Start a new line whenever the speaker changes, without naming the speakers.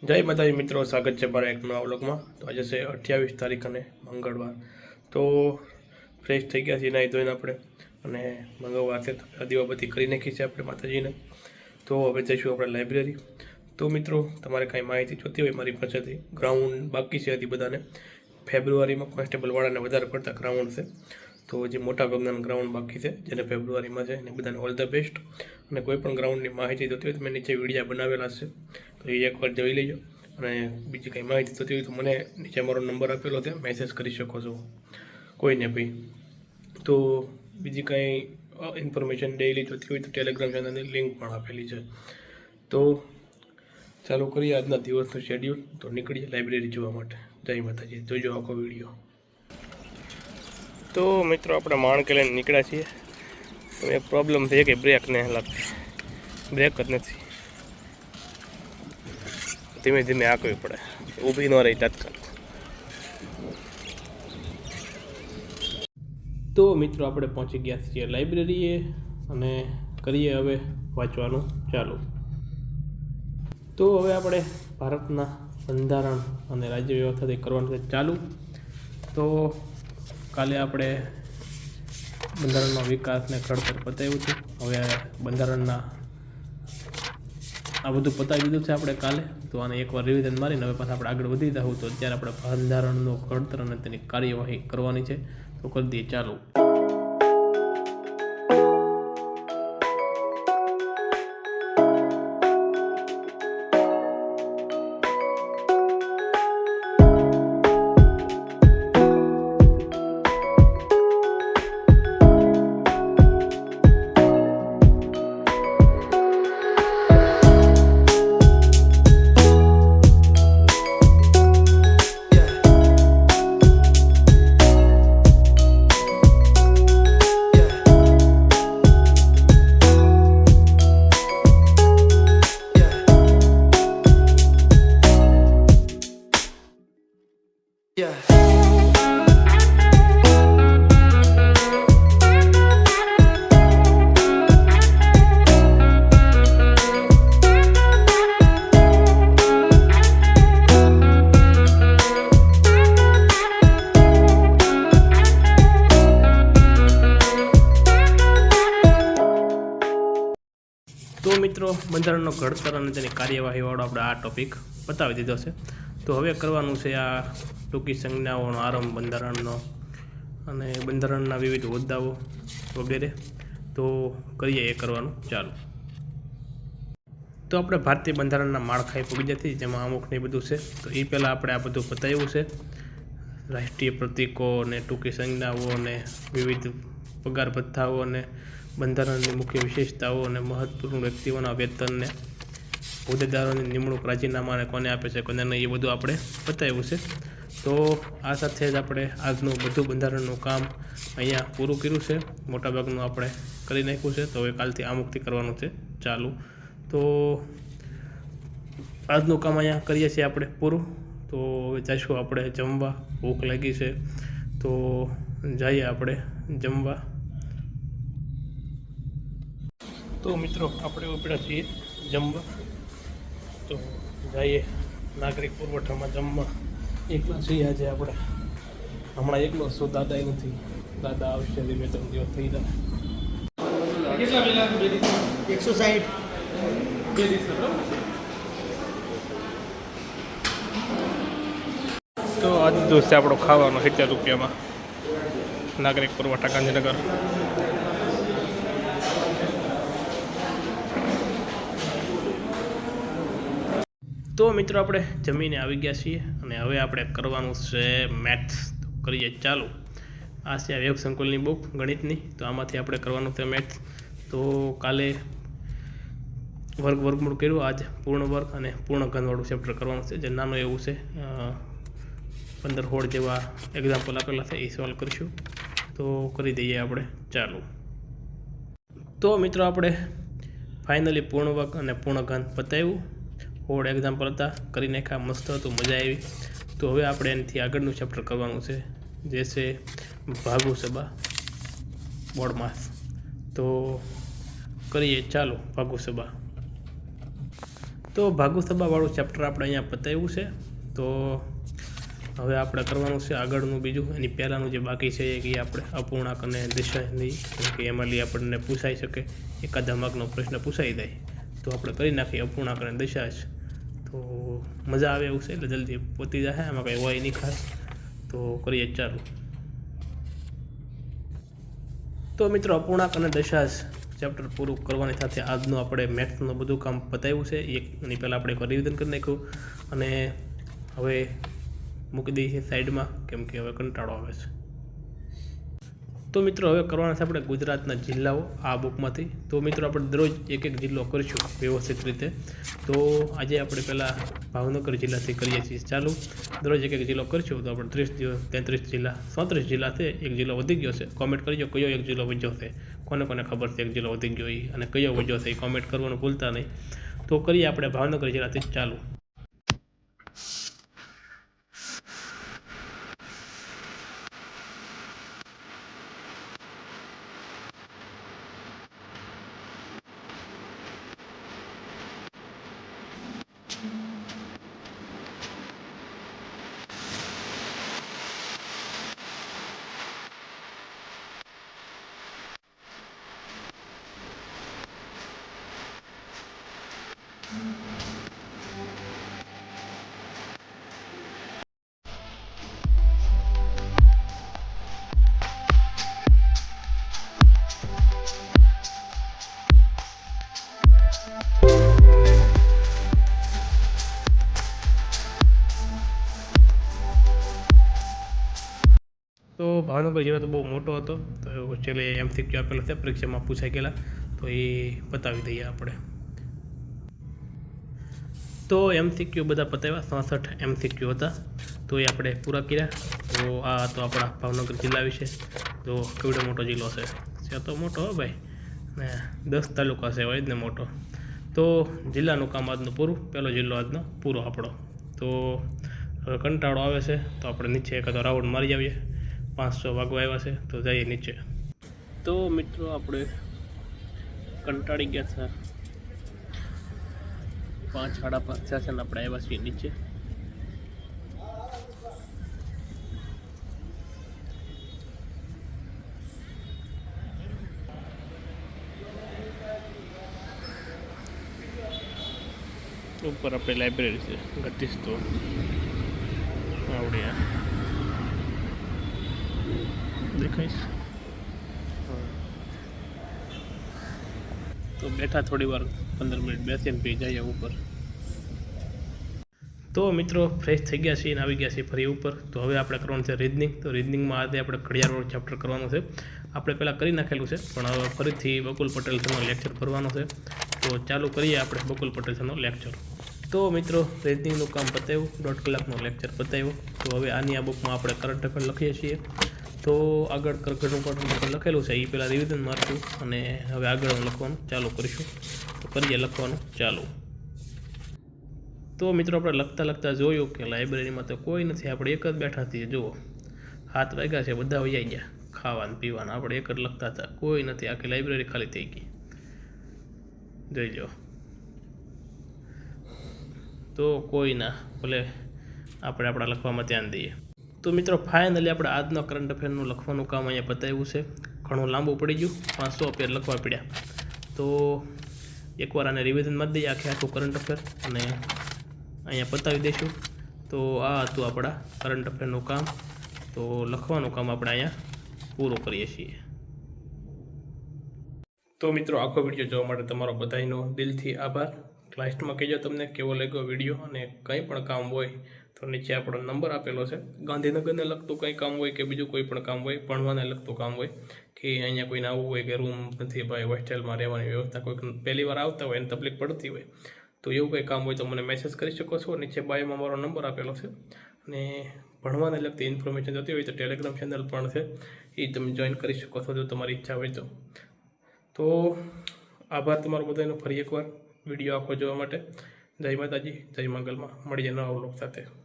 જય માતાજી મિત્રો, સ્વાગત છે મારા એક નવા વ્લોગમાં। તો આજે છે 28 તારીખ અને મંગળવાર। તો ફ્રેશ થઈ ગયા છીએ નાહી ધોઈને આપણે, અને મંગળવાર છે તો દીવાબત્તી કરી નાખી છે આપણે માતાજીને। તો હવે જઈશું આપણે લાઇબ્રેરી। તો મિત્રો, તમારે કાંઈ માહિતી જોતી હોય મારી પાસેથી, ગ્રાઉન્ડ બાકી છે હજી બધાને। ફેબ્રુઆરીમાં કોન્સ્ટેબલવાળાને વધારે પડતા ગ્રાઉન્ડ છે, તો જે મોટા ભાગના ગ્રાઉન્ડ બાકી છે જેને ફેબ્રુઆરીમાં છે, એને બધાને ઓલ ધ બેસ્ટ। અને કોઈ પણ ગ્રાઉન્ડની માહિતી જોતી હોય તો મેં નીચે વિડીયો બનાવેલા છે, તો એ એકવાર જોઈ લેજો। અને બીજી કંઈ માહિતી જોતી હોય તો મને નીચે મારો નંબર આપેલો છે, મેસેજ કરી શકો છો કોઈને બી। તો બીજી કાંઈ ઇન્ફોર્મેશન ડેઈલી જોતી હોય તો ટેલિગ્રામ ચેનલની લિંક પણ આપેલી છે। તો ચાલુ કરીએ આજના દિવસનું શેડ્યુલ। તો નીકળીએ લાઇબ્રેરી જોવા માટે। જય માતાજી, જોઈજો આખો વિડીયો। તો મિત્રો, આપણે માણકે લઈને નીકળ્યા છીએ, તો એક પ્રોબ્લેમ છે કે બ્રેક ને લાગતી, બ્રેક જ નથી, ધીમે ધીમે આંકવી પડે, ઊભી ન રહી તાત્કાલિક। તો મિત્રો, આપણે પહોંચી ગયા છીએ લાઇબ્રેરીએ અને કરીએ હવે વાંચવાનું ચાલુ। તો હવે આપણે ભારતના બંધારણ અને રાજ્ય વ્યવસ્થાથી કરવાનું છે ચાલુ। તો કાલે આપણે બંધારણનો વિકાસને ઘડતર પતાવ્યું હતું, હવે બંધારણના આ બધું પતાવી દીધું છે આપણે કાલે। તો આને એકવાર રિવિઝન મારીને હવે પાછા આપણે આગળ વધી જવું। તો અત્યારે આપણે બંધારણનું ઘડતર અને તેની કાર્યવાહી કરવાની છે, તો કરી દઈએ ચાલુ। તો મિત્રો, બંધારણનો ઘડતર અને તેની કાર્યવાહીવાળો આપણે આ ટોપિક પતાવી દીધો છે। તો હવે કરવાનું છે આ ટૂંકી સંજ્ઞાઓનો આરંભ બંધારણનો અને બંધારણના વિવિધ હોદ્દાઓ વગેરે। તો કરીએ એ કરવાનું ચાલુ। તો આપણે ભારતીય બંધારણના માળખાએ પૂગી જતી, જેમાં અમુકને બધું છે, તો એ પહેલાં આપણે આ બધું પતાવ્યું છે। રાષ્ટ્રીય પ્રતીકો અને ટૂંકી સંજ્ઞાઓ અને વિવિધ પગાર ભથ્થાઓ અને બંધારણની મુખ્ય વિશેષતાઓ અને મહત્વપૂર્ણ વ્યક્તિઓના વેતનને હોદ્દેદારોની નિમણૂક રાજીનામા અને કોને આપે છે કોને નહીં, એ બધું આપણે બતાવ્યું છે। તો આ સાથે જ આપણે આજનું બધું બંધારણનું કામ અહીંયા પૂરું કર્યું છે, મોટાભાગનું આપણે કરી નાખ્યું છે। તો હવે કાલથી આમુખથી કરવાનું છે ચાલુ। તો આજનું કામ અહીંયા કરીએ છીએ આપણે પૂરું। તો હવે જઈશું આપણે જમવા, ભૂખ લાગી છે, તો જઈએ આપણે જમવા। તો મિત્રો, આપણે ઉપડ્યા છીએ જમવા, તો જઈએ નાગરિક પુરવઠામાં જમવા। એકલા છીએ આજે આપણે, હમણાં એકલો છું, દાદા નથી, દાદા આવશે ધીમે 3 દિવસ થઈ જાય।
160
તો આજ દિવસ છે આપણો ખાવાનો 70 રૂપિયામાં, નાગરિક પુરવઠા ગાંધીનગર। તો મિત્રો, આપણે જમીને આવી ગયા છીએ અને હવે આપણે કરવાનું છે મેથ્સ। તો કરીએ ચાલુ। આ છે વેબ સંકુલની બુક ગણિતની, તો આમાંથી આપણે કરવાનું છે મેથ્સ। તો કાલે વર્ગમૂળ કર્યું, આજ પૂર્ણ વર્ગ અને પૂર્ણ ઘનવાળું ચેપ્ટર કરવાનું છે, જે નાનું એવું છે, 15-16 જેવા એક્ઝામ્પલ આપેલા છે, એ સોલ્વ કરીશું। તો કરી દઈએ આપણે ચાલુ। તો મિત્રો, આપણે ફાઇનલી પૂર્ણ વર્ગ અને પૂર્ણ ઘન પતાવ્યું। 16 એક્ઝામ્પલ હતા, કરી નાખ્યા, મસ્ત હતું, મજા આવી। તો હવે આપણે એનાથી આગળનું ચેપ્ટર કરવાનું છે, જે છે ભાગુ સબા બોર્ડ માસ। તો કરીએ ચાલો ભાગુ સબા। તો ભાગુસભાવાળું ચેપ્ટર આપણે અહીંયા પતાવ્યું છે. તો હવે આપણે કરવાનું છે આગળનું બીજું. એની પહેલાંનું જે બાકી છે કે આપણે અપૂર્ણાંક અને દિશાની કે એમાંથી આપણને પૂછાઈ શકે, એકાદા માર્કનો પ્રશ્ન પૂછાઈ જાય તો આપણે કરી નાખીએ અપૂર્ણાંક અને દિશા જ. તો મજા આવે એવું છે, એટલે જલ્દી પતી જાય, આમાં કંઈ હોય નહીં ખાસ. તો કરીએ ચાલુ. તો મિત્રો અપૂર્ણાંક અને દશાંશ ચેપ્ટર પૂરું કરવાની સાથે આજનું આપણે મેથ્સનું બધું કામ પતાવ્યું છે. એની પહેલાં આપણે એક રિવિઝન કરી નાખ્યું અને હવે મૂકી દઈએ છીએ સાઈડમાં, કેમ કે હવે કંટાળો આવે છે. તો મિત્રો હવે કરવાના છે આપણે ગુજરાતના જિલ્લાઓ આ બુકમાંથી. તો મિત્રો આપણે દરરોજ એક એક જિલ્લો કરીશું વ્યવસ્થિત રીતે. તો આજે આપણે પહેલાં ભાવનગર જિલ્લાથી કરીએ છીએ ચાલુ. દરરોજ એક એક જિલ્લો કરીશું તો આપણે 33 જિલ્લા 37 જિલ્લા છે. એક જિલ્લો વધી ગયો છે, કોમેન્ટ કરજો કયો એક જિલ્લો વધ્યો છે, કોને કોને ખબર છે એક જિલ્લો વધી ગયો એ અને કયો વધ્યો છે એ કોમેન્ટ કરવાનું ભૂલતા નહીં. તો કરીએ આપણે ભાવનગર જિલ્લાથી ચાલુ. તો ભાવનગર જિલ્લો તો બહુ મોટો હતો, તો છેલ્લે MCQ આપેલા છે, પરીક્ષામાં પૂછાઈ ગયેલા, તો એ પતાવી દઈએ આપણે. તો MCQ બધા પતાવ્યા, 67 MCQ હતા, તો એ આપણે પૂરા કર્યા. તો આ તો આપણા ભાવનગર જિલ્લા વિશે. તો કેવડો મોટો જિલ્લો છે તો મોટો હો ભાઈ, ને 10 તાલુકા છે હોય જ ને મોટો. તો જિલ્લાનું કામ આજનું પૂરું, પહેલો જિલ્લો આજનો પૂરો આપણો. તો હવે કંટાળો આવે છે તો આપણે નીચે એકાદો રાઉન્ડ મારી આવીએ. 500 વાગવા આવ્યા છે તો જઈએ નીચે. તો મિત્રો આપણે કંટાળી ગયા હતા, 5 સાડા 5 થયા છે ને આપણે આવ્યા છીએ નીચે. ઉપર આપણે લાઇબ્રેરી છે, ગતિશ તો આવડે દેખાઈશ. તો બેઠા થોડી વાર 15 મિનિટ બેસીને પછી જઈએ ઉપર. તો મિત્રો ફ્રેશ થઈ ગયા છીએ અને આવી ગયા છીએ ફરી ઉપર. તો હવે આપણે કરવાનું છે રીઝનિંગ. તો રીઝનિંગમાં આજે આપણે ઘડિયાળવાળું ચેપ્ટર કરવાનું છે. આપણે પહેલાં કરી નાખેલું છે, પણ હવે ફરીથી બકુલ પટેલ સરનો લેક્ચર ભરવાનો છે. તો ચાલુ કરીએ આપણે બકુલ પટેલ સરનો લેક્ચર. તો મિત્રો રીઝનિંગનું કામ પતાવ્યું, 1.5 કલાકનો લેક્ચર પતાવ્યો. તો હવે આની આ બુકમાં આપણે કરંટ અફેર લખીએ છીએ. તો આગળ કરંટ અફેર લખેલું છે એ પહેલાં રિવિઝન મારશું અને હવે આગળ લખવાનું ચાલુ કરીશું. તો કરીએ લખવાનું ચાલુ. તો મિત્રો આપણે લખતા જોયું કે લાઇબ્રેરીમાં તો કોઈ નથી, આપણે એક જ બેઠા છીએ. જુઓ 7 વાગ્યા છે, બધા વૈયા ગયા ખાવાનું પીવાનું, આપણે એક જ લખતા હતા, કોઈ નથી, આખી લાઇબ્રેરી ખાલી થઈ ગઈ. જોઈ લો. તો કોઈ ના, ભલે આપણે આપણા લખવામાં ધ્યાન દઈએ. તો મિત્રો ફાઇનલી આપણે આજનો કરંટ અફેરનું લખવાનું કામ અહીંયા પતાવ્યું છે. ઘણું લાંબુ પડી ગયું, 500 અફેર લખવા પડ્યા. તો એકવાર આને રિવિઝન મારી દઈએ આખું કરંટ અફેર અને અહીંયા પતાવી દઈશું. તો આ હતું આપણા કરંટ અફેરનું કામ. તો લખવાનું કામ આપણે અહીંયા પૂરું કરીએ છીએ. તો મિત્રો આખો વિડીયો જોવા માટે તમારો બધાનો દિલથી આભાર. લાસ્ટમાં કહેજો તમને કેવો લાગ્યો વિડીયો, અને કંઈ પણ કામ હોય તો નીચે આપણો નંબર આપેલો છે. ગાંધીનગરને લગતું કંઈ કામ હોય કે બીજું કોઈ પણ કામ હોય, ભણવાને લગતું કામ હોય કે અહીંયા કોઈને આવવું હોય કે રૂમ નથી ભાઈ, હોસ્ટેલમાં રહેવાની વ્યવસ્થા, કોઈ પહેલી વાર આવતા હોય એને તકલીફ પડતી હોય, તો એવું કંઈ કામ હોય તો મને મેસેજ કરી શકો છો. નીચે બાયોમાં મારો નંબર આપેલો છે. અને ભણવાને લગતી ઇન્ફોર્મેશન જોતી હોય તો ટેલિગ્રામ ચેનલ પણ છે, એ તમે જોઈન કરી શકો છો જો તમારી ઈચ્છા હોય તો. તો આભાર તમારો બધાનો ફરી એકવાર વિડીયો આખો જોવા માટે. જય માતાજી, જય મંગલમાં. મળીએ નવા વ્લોગ સાથે.